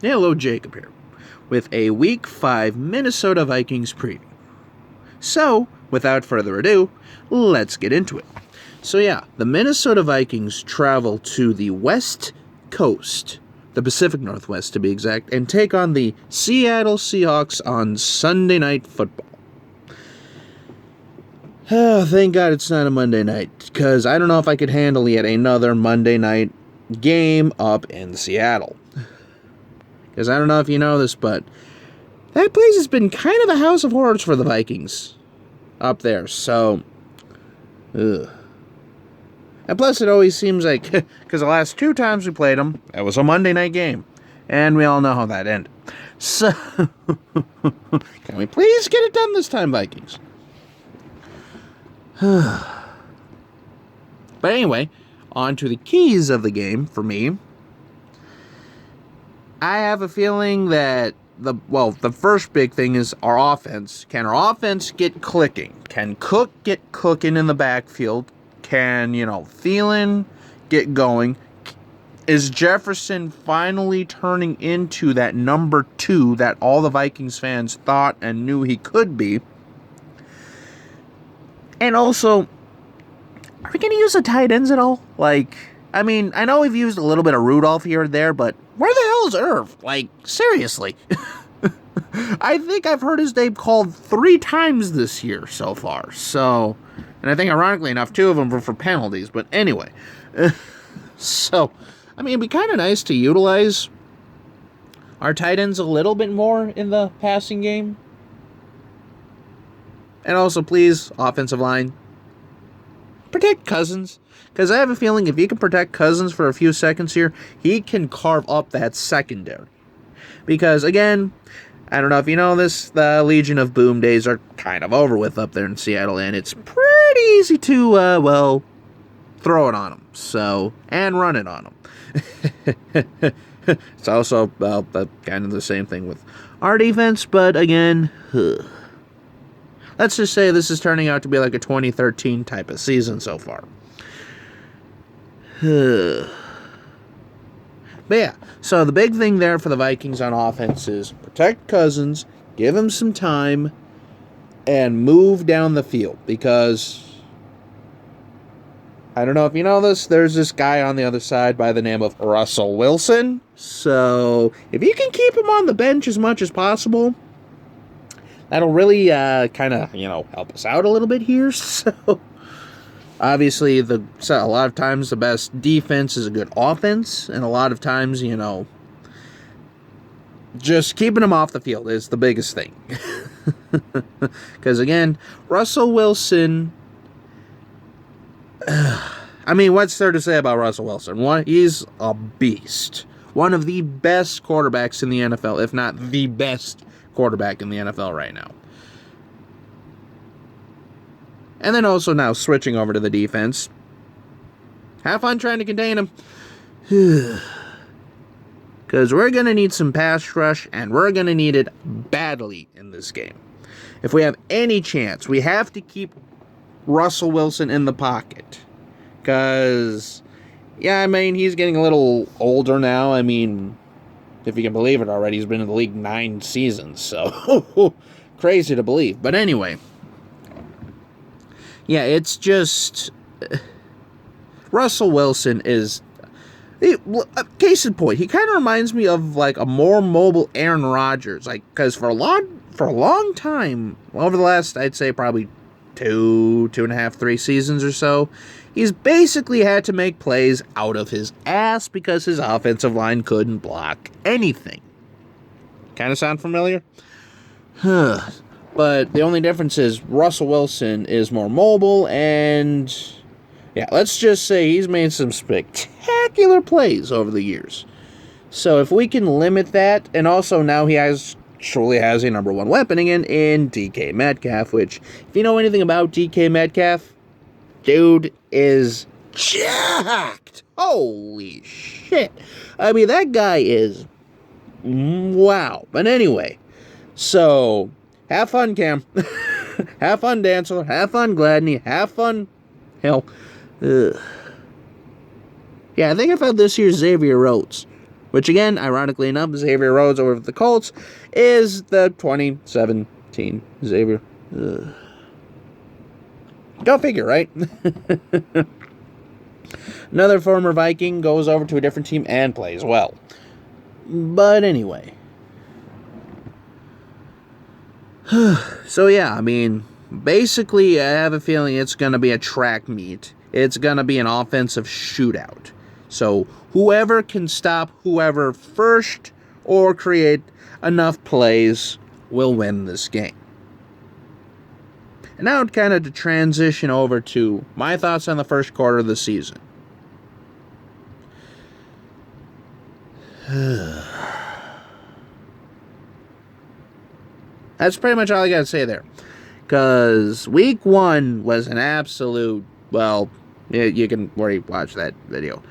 Hello, Jacob here, with a Week 5 Minnesota Vikings preview. So, without further ado, let's get into it. So yeah, the Minnesota Vikings travel to the West Coast, the Pacific Northwest to be exact, and take on the Seattle Seahawks on Sunday Night Football. Oh, thank God it's not a Monday night, because I don't know if I could handle yet another Monday night game up in Seattle. Because I don't know if you know this, but that place has been kind of a house of horrors for the Vikings up there, so, ugh. And plus, it always seems like, because the last 2 times we played them, it was a Monday night game, and we all know how that ended. So, can we please get it done this time, Vikings? But anyway, on to the keys of the game for me. I have a feeling that the first big thing is our offense. Can our offense get clicking? Can Cook get cooking in the backfield? Can, Thielen get going? Is Jefferson finally turning into that number 2 that all the Vikings fans thought and knew he could be? And also, are we going to use the tight ends at all? I know we've used a little bit of Rudolph here and there, but where the hell is Irv? Seriously. I think I've heard his name called 3 times this year so far. So, and I think ironically enough, 2 of them were for penalties. But anyway. So, it'd be kind of nice to utilize our tight ends a little bit more in the passing game. And also, please, offensive line, protect Cousins. Because I have a feeling if you can protect Cousins for a few seconds here, he can carve up that secondary. Because, again, I don't know if you know this, the Legion of Boom days are kind of over with up there in Seattle, and it's pretty easy to, throw it on them. So, and run it on them. It's also, kind of the same thing with our defense, but again, let's just say this is turning out to be like a 2013 type of season so far. But yeah, so the big thing there for the Vikings on offense is protect Cousins, give him some time, and move down the field. Because, I don't know if you know this, there's this guy on the other side by the name of Russell Wilson. So, if you can keep him on the bench as much as possible, that'll really kind of, help us out a little bit here. So, obviously, a lot of times the best defense is a good offense, and a lot of times, just keeping them off the field is the biggest thing. Because, again, Russell Wilson, what's there to say about Russell Wilson? He's a beast. One of the best quarterbacks in the NFL, if not the best quarterback in the NFL right now. And then also now switching over to the defense. Have fun trying to contain him. Because we're going to need some pass rush, and we're going to need it badly in this game. If we have any chance, we have to keep Russell Wilson in the pocket. Because, he's getting a little older now. If you can believe it already, he's been in the league 9 seasons. So, crazy to believe. But anyway. Yeah, it's just, Russell Wilson is, case in point, he kind of reminds me of a more mobile Aaron Rodgers, because for a long time, over the last, I'd say probably 2.5, 3 seasons or so, he's basically had to make plays out of his ass because his offensive line couldn't block anything. Kind of sound familiar? But the only difference is Russell Wilson is more mobile, and let's just say he's made some spectacular plays over the years. So if we can limit that, and also now he truly has a number 1 weapon again in DK Metcalf, which, if you know anything about DK Metcalf, dude is jacked. Holy shit. That guy is wow. But anyway, so have fun, Cam. Have fun, Dancer. Have fun, Gladney. Have fun. Hell. Yeah, I think I found this year's Xavier Rhodes. which again, ironically enough, Xavier Rhodes over the Colts is the 2017 Xavier. Ugh. Go figure, right? Another former Viking goes over to a different team and plays well. But anyway. So yeah, I mean, basically I have a feeling it's going to be a track meet. It's going to be an offensive shootout. So whoever can stop whoever first or create enough plays will win this game. And now kind of to transition over to my thoughts on the first quarter of the season. That's pretty much all I got to say there. Because week 1 was an absolute, well, you can already watch that video.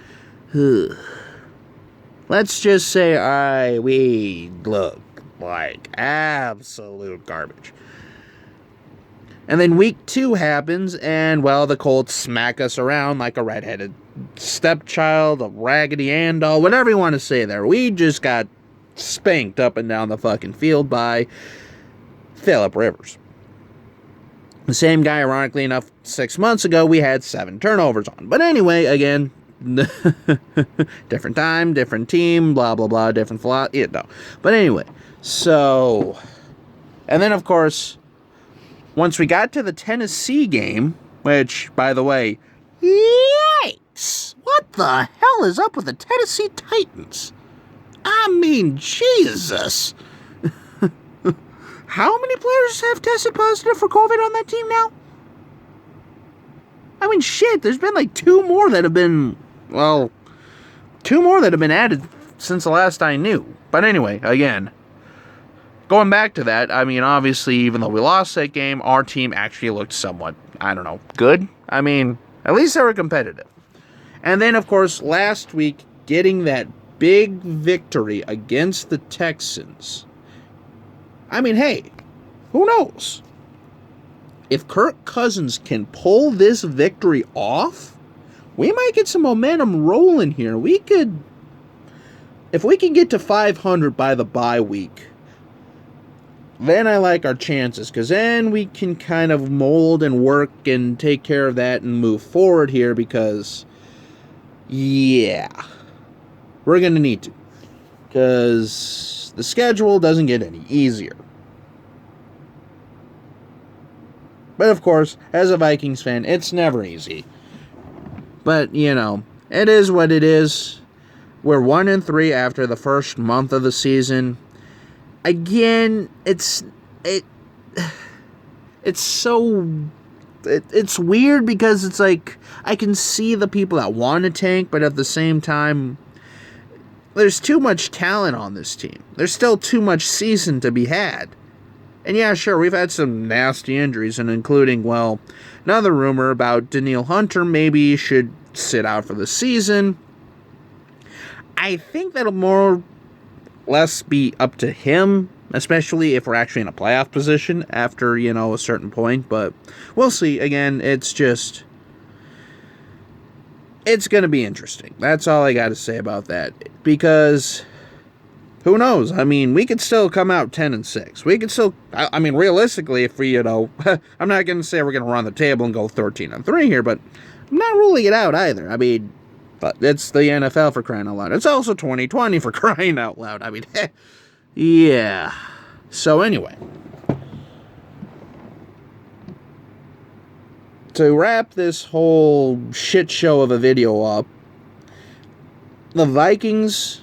Let's just say we look like absolute garbage. And then week 2 happens, and, well, the Colts smack us around like a redheaded stepchild, a raggedy Andal, whatever you want to say there. We just got spanked up and down the fucking field by Phillip Rivers. The same guy, ironically enough, 6 months ago, we had 7 turnovers on. But anyway, again, different time, different team, blah, blah, blah, different flaw. Yeah, no. But anyway, so, and then, of course, once we got to the Tennessee game, which, by the way, yikes! What the hell is up with the Tennessee Titans? I mean, Jesus! How many players have tested positive for COVID on that team now? I mean, shit, there's been like 2 more that have been, well, 2 more that have been added since the last I knew. But anyway, again, going back to that, I mean, obviously, even though we lost that game, our team actually looked somewhat, I don't know, good. I mean, at least they were competitive. And then, of course, last week, getting that big victory against the Texans. I mean, hey, who knows? If Kirk Cousins can pull this victory off, we might get some momentum rolling here. We could, if we can get to 500 by the bye week, then I like our chances, because then we can kind of mold and work and take care of that and move forward here, because, yeah, we're going to need to, because the schedule doesn't get any easier. But of course, as a Vikings fan, it's never easy. But, you know, it is what it is. We're 1-3 after the first month of the season. Again, it's weird because it's like I can see the people that want to tank, but at the same time, there's too much talent on this team. There's still too much season to be had. And yeah, sure, we've had some nasty injuries, and including, well, another rumor about Danielle Hunter maybe should sit out for the season. I think that'll more or less be up to him, especially if we're actually in a playoff position after, you know, a certain point. But we'll see. Again, it's just, it's going to be interesting. That's all I got to say about that. Because who knows? I mean, we could still come out 10-6. We could still, I mean, realistically, if we, you know, I'm not going to say we're going to run the table and go 13-3 here, but I'm not ruling it out either. I mean, but it's the NFL, for crying out loud. It's also 2020 for crying out loud. I mean, yeah. So anyway, to wrap this whole shit show of a video up, the Vikings,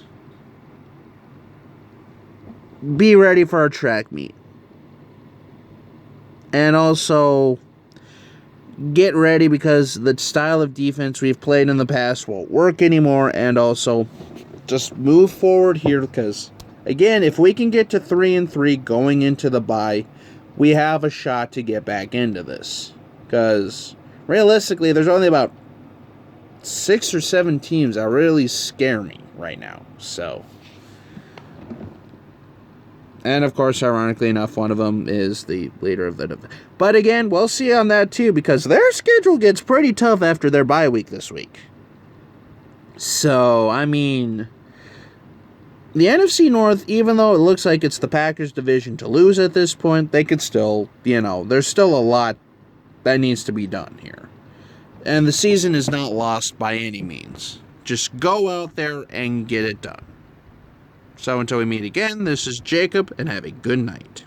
be ready for our track meet. And also, get ready because the style of defense we've played in the past won't work anymore. And also, just move forward here because, again, if we can get to 3-3 going into the bye, we have a shot to get back into this. Because, realistically, there's only about 6 or 7 teams that really scare me right now. So, and of course, ironically enough, one of them is the leader of the... But again, we'll see on that too, because their schedule gets pretty tough after their bye week this week. So, I mean, the NFC North, even though it looks like it's the Packers' division to lose at this point, they could still, there's still a lot that needs to be done here. And the season is not lost by any means. Just go out there and get it done. So until we meet again, this is Jacob, and have a good night.